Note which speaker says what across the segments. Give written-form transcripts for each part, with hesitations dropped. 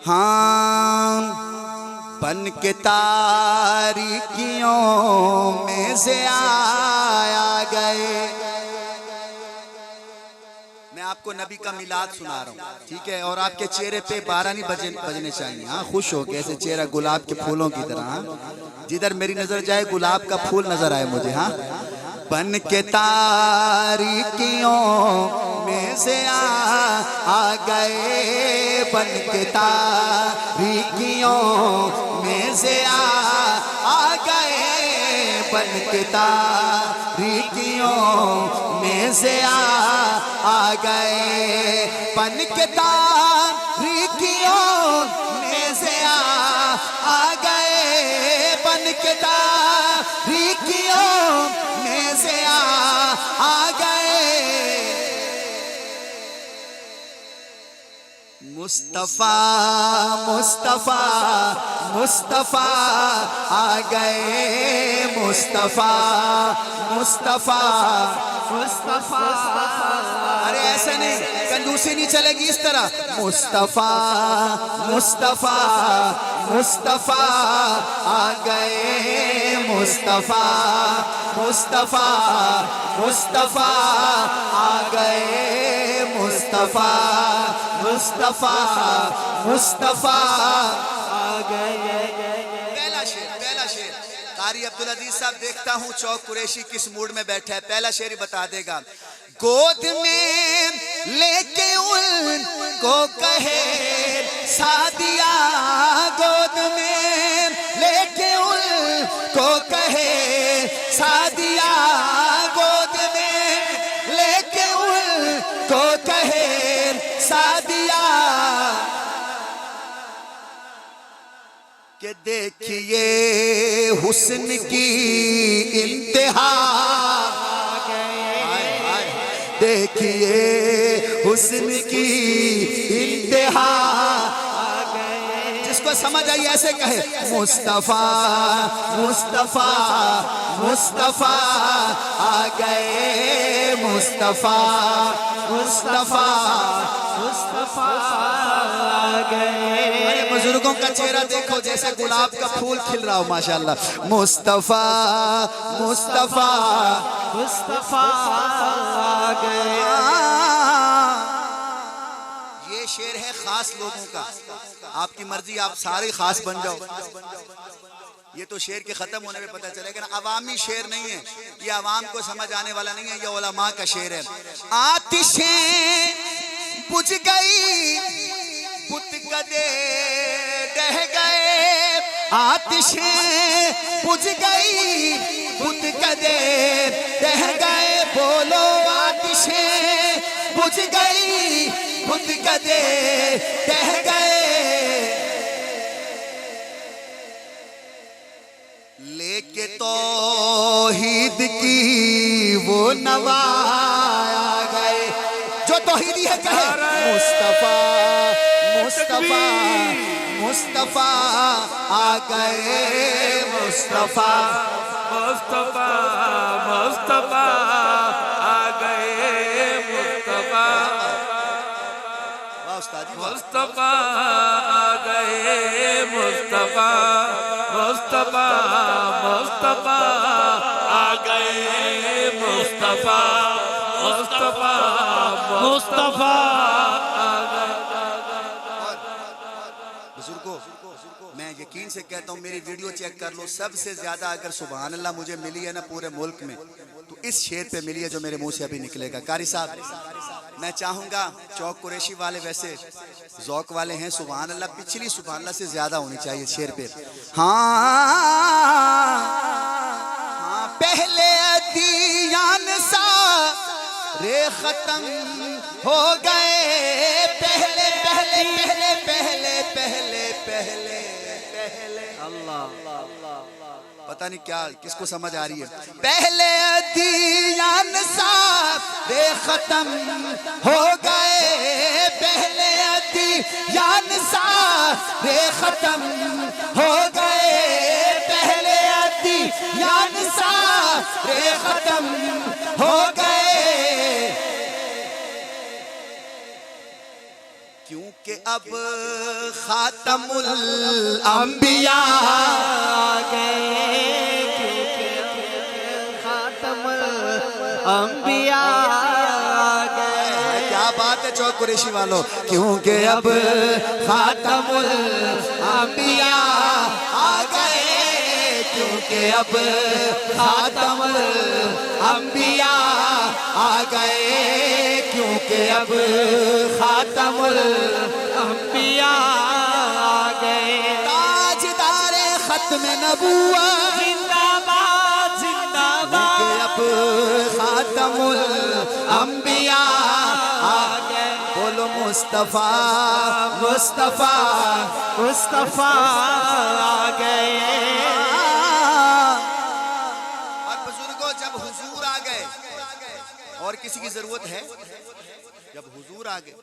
Speaker 1: हाँ बन के तारीकियों में से आया गए। मैं आपको नबी का मिलाद सुना रहा हूँ, ठीक है, और आपके चेहरे पे 12 नहीं बजने चाहिए। हाँ खुश हो के ऐसे चेहरा गुलाब के फूलों की तरह, हाँ जिधर मेरी नजर जाए गुलाब का फूल नजर आए मुझे। हाँ बन के तारीकियों में से आ गए, बन के तारीकियों में से आ गए, बन के तारीकियों में से आ गए, बन के तारीकियों में से आ गए, बन के तारीकियों में से आ गए। मुस्तफा मुस्तफा मुस्तफा आ गए, मुस्तफा मुस्तफा मुस्तफा। अरे ऐसे नहीं, कंजूसी नहीं चलेगी इस तरह। मुस्तफा मुस्तफा मुस्तफा आ गए, मुस्तफा मुस्तफा मुस्तफा आ गए, मुस्तफा मुस्तफा मुस्तफा आ गए। पहला शेर कारी अब्दुल अजीज साहब, देखता हूँ चौक कुरैशी किस मूड में बैठा है। पहला शेर ही बता देगा। गोद में लेके उनको कहे सादिया, गोद में लेके उनको कहे सादिया, गोद में लेके उनको कहे सादिया, कि देखिए हुस्न की इंतहा, देखिए हुस्न की इंतहा। जिसको समझ आई ऐसे कहे मुस्तफा मुस्तफा मुस्तफा आ गए, मुस्तफा मुस्तफा मुस्तफा आ गए। अरे बुजुर्गों का चेहरा देखो जैसे गुलाब का फूल खिल रहा हो माशाल्लाह। मुस्तफा मुस्तफा मुस्तफा आ गए। ये शेर है खास लोगों का, आपकी मर्जी आप सारे खास बन जाओ। ये तो शेर के खत्म होने में पता चलेगा ना, अवामी शेर नहीं है ये, अवाम को समझ आने वाला नहीं है, ये उलमा का शेर है। आतिशें बुझ गई बुत कदे ढह गए, आतिशें बुझ गई बुत कदे ढह गए, बोलो आतिशें बुझ गई बुत कदे ढह गए। लेके तौहीद की वो नवाया गए, जो तौहीदी है कहे मुस्तफा मुस्तफा मुस्तफा आ गए, मुस्तफा मुस्तफा मुस्तफा आ गए, मुस्तफा मुस्तफा आ गए, मुस्तफा मुस्तफा मुस्तफा आ गए, मुस्तफा मुस्तफा मुस्तफा आ गए। बुजुर्गों मैं यकीन से कहता हूँ, मेरी वीडियो चेक कर लो, सबसे ज्यादा अगर सुभान अल्लाह मुझे मिली है ना पूरे मुल्क में तो इस शेर पे मिली है जो मेरे मुंह से अभी निकलेगा। कारी साहब मैं चाहूंगा, चौक कुरैशी वाले वैसे ज़ौक वाले हैं, सुभान अल्लाह पिछली सुभान अल्लाह से ज्यादा होनी चाहिए शेर पे। हाँ पहले अदियान सा रे खत्म हो गए, पहले पहले पहले पहले पहले पहले पहले अल्लाह पता नहीं क्या किसको समझ आ रही है। पहले अदियान सा रे खत्म हो गए, पहले अदियान सा रे खत्म हो गए, पहले अदियान सा रे खत्म हो गए। क्योंकि अब खातमुल अंबिया
Speaker 2: गए, क्योंकि खातमुल अंबिया गए।
Speaker 1: क्या बात है चौक कुरैशी वालों, क्योंकि अब खातमुल अंबिया आ गए, क्योंकि अब खातमुल अंबिया आ गए, क्योंकि अब खातमुल
Speaker 2: अंबिया गए।
Speaker 1: ताजदारे खत्म नबुव्वत
Speaker 2: जिंदाबाद जिंदाबाद,
Speaker 1: क्योंकि अब खातमुल अंबिया आ गए। बोलो मुस्तफा मुस्तफा
Speaker 2: मुस्तफा आ गए।
Speaker 1: और बुजुर्गों, जब हुजूर आ गए और किसी की जरूरत है, जब हुजूर आ गए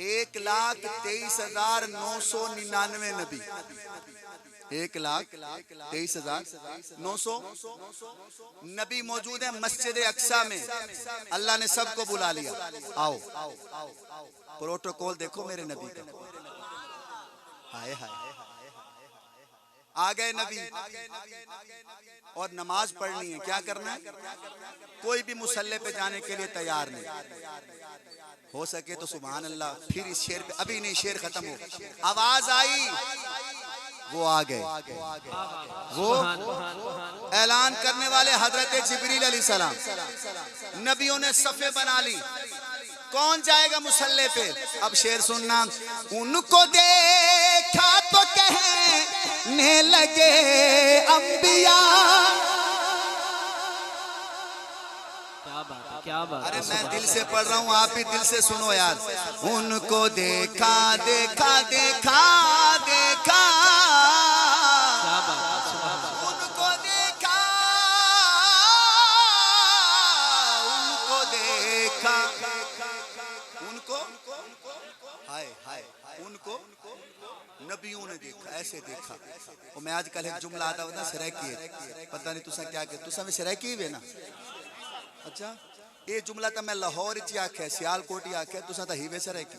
Speaker 1: 1,23,999 नबी, 1,23,900 नबी मौजूद है मस्जिद अक्सा में। अल्लाह ने सबको बुला लिया, आओ प्रोटोकॉल देखो मेरे नबी का। हाय हाय, आ गए नबी और नमाज पढ़नी है। क्या करना है? कोई भी मुसल्ले पे जाने के लिए तैयार नहीं। हो सके तो सुभान अल्लाह। फिर इस शेर पे, अभी नहीं शेर खत्म हो, आवाज आई, वो आ गए। वो ऐलान करने वाले हजरत जिब्रील अलैहिस्सलाम। नबियों ने सफ़े बना ली, कौन जाएगा मुसल्ले पे? अब शेर सुनना। उनको देखा तो कहने लगे अंबिया।
Speaker 2: क्या बात।
Speaker 1: अरे मैं दिल से पढ़ रहा हूँ, आप भी दिल से सुनो यार। उनको देखा देखा देखा देखा, उनको देखा उनको देखा, उनको हाय हाय, उनको नबियों ने देखा, ऐसे देखा। और मैं आजकल एक जुमला आता होता सराकी है, पता नहीं तुसा क्या कहते, तुसा में सराकी है ना? अच्छा, ये जुमला तो मैं लाहौर च आख्या, सियालकोट ही आख्या, तुसा तो हीवे सराकी।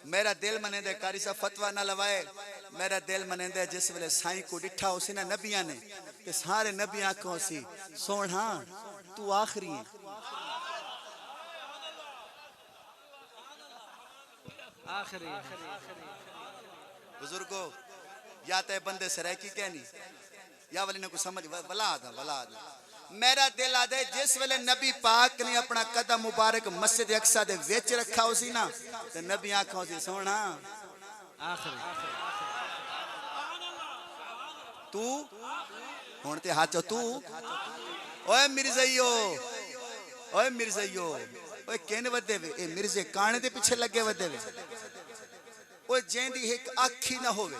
Speaker 1: मेरा दिल मनेंदे कारी सा फतवा ना लवाए, मेरा दिल मनेंदे जिस वेले साईं को डिठा उसी ना नबियां ने, ते सारे नबी आखों सी सोना तू आखिरी है।
Speaker 2: आखिरी
Speaker 1: बुजुर्गो, या तो बंदे सराकी कहनी या वाली ने कुछ समझ वला था। मेरा दिल आदे जिस वेले नबी पाक ने अपना कदम मुबारक मस्जिद अक्सा दे विच रखा उसी ना, ते नबी आखों सी सोना
Speaker 2: आखिरी।
Speaker 1: तू हुण ते हाचो तू, ओए मिर्ज़इयो, ओए मिर्ज़इयो, ओए केन वदे वे? ए मिर्ज़े काने दे पीछे लगे वदे वे। ओए जेंदी एक आखी ना होवे,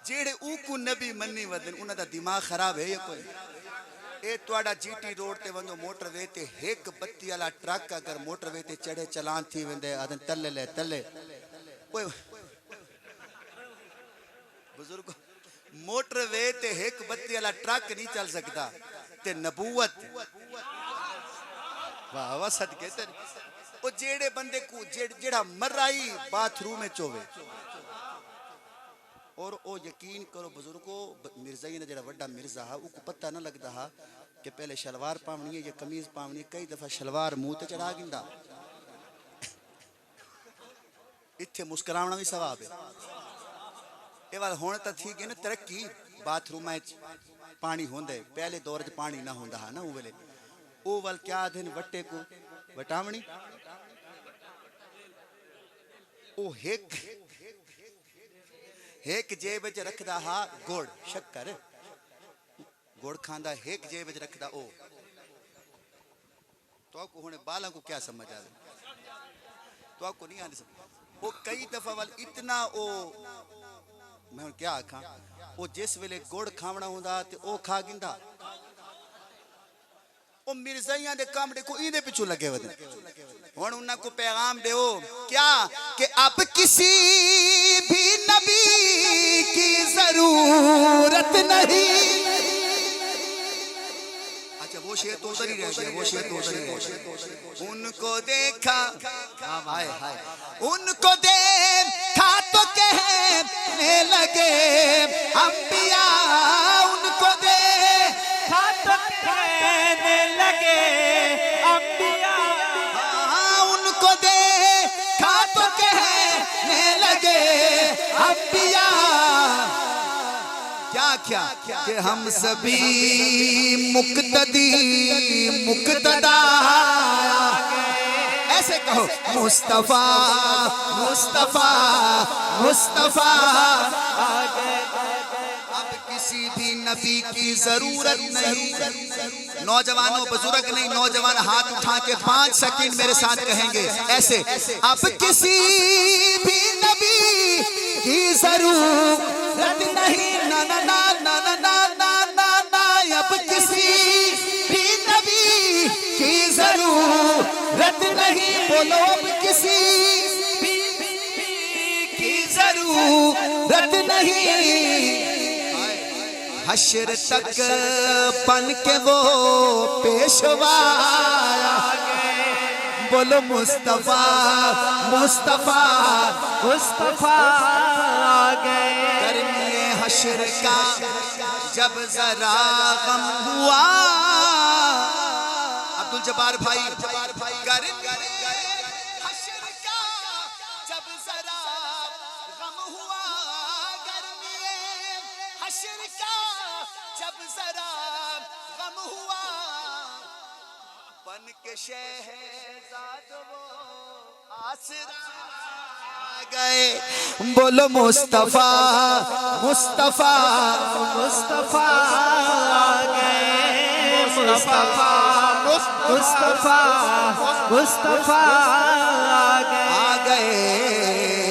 Speaker 1: जेड़े ऊकू नबी मन्नी वदन उन्हां दा दिमाग खराब है या कोई? ए तुआडा जीटी रोड ते वंदो मोटरवे ते एक बत्ती वाला ट्रक अगर मोटरवे ते चढ़े चलान थी वेंदे आदन तले ले तले। ओए बुजुर्ग, मोटरवे ते एक बत्ती वाला ट्रक नहीं चल सकता, ते नबूवत वाह वाह सदके तेरे। ओ जेड़े बंदे को जेड़ा मराई बाथरूम में चोवे, और ओ यकीन करो बुजुर्गो, मिर्ज़ाई ने जेड़ा वड्डा मिर्ज़ा हा उको पता ना लगदा हा कि पहले शलवार पावनी है या कमीज पावनी है। कई दफा शलवार मुंह ते चढ़ा गिंदा, इत्थे मुस्कुरावना भी सवाब है। ये बात हुण तां थी गई ना तरक्की, बाथरूम पानी होंदे, पहले दौर च पानी ना होंदा हा ना, ओ वेले ओ वल क्या आदन वट्टे को वटावनी, ओ एक जेब च रखदा हा गुड़ शक्कर, गुड़ खांदा एक जेब च रखदा ओ। तो आपको हुणे बाला को क्या समझ आ रहा? तो आपको नहीं आने समझ। वो कई दफा वाल इतना ओ मैं क्या आखा, वो जिस वेले गुड़ खावना हुंदा ते ओ खा गिंदा। ओ मिर्ज़ाइयां दे काम देखो इहदे पिछू लगे वदे। हुण उन्हां को पैगाम देओ क्या कि अब किसी भी नबी की जरूरत नहीं। अच्छा वो शेर तो उधर ही रह गए, वो शेर तो उधर ही रह गए। उनको देखा, हाय हाय, उनको देखा तो कहने लगे अंबिया, उनको देखा
Speaker 2: तो कहने लगे अंबिया,
Speaker 1: उनको देखा तो कहने लगे अंबिया। क्या क्या कि हम सभी मुक्तदी मुक्तदा, ऐसे कहो मुस्तफा मुस्तफा मुस्तफा। अब किसी भी नबी की जरूरत नहीं। नौजवानों बुजुर्ग नहीं, नौजवान हाथ उठा के 5 सेकंड मेरे साथ कहेंगे ऐसे, अब किसी भी नबी की जरूरत नहीं, ना ना ना ना ना ना ना ना ना। अब किसी भी नबी की जरूरत नहीं, बोलो अब किसी भी की जरूरत नहीं। हश्र तक बन के वो पेशवा, बोलो मुस्तफा मुस्तफा
Speaker 2: मुस्तफा आ गए।
Speaker 1: गर्मी हश्र का जब जरा गम हुआ, अब्दुल जब्बार भाई, गर्मी हश्र का जब जरा गम हुआ, गर्मी हश्र का जब जरा गम हुआ, बन के शहजाद वो आसरा आ गए। बोलो मुस्तफा मुस्तफा
Speaker 2: मुस्तफा आ गए, मुस्तफा मुस्तफा मुस्तफा आ गए।
Speaker 1: आ गए।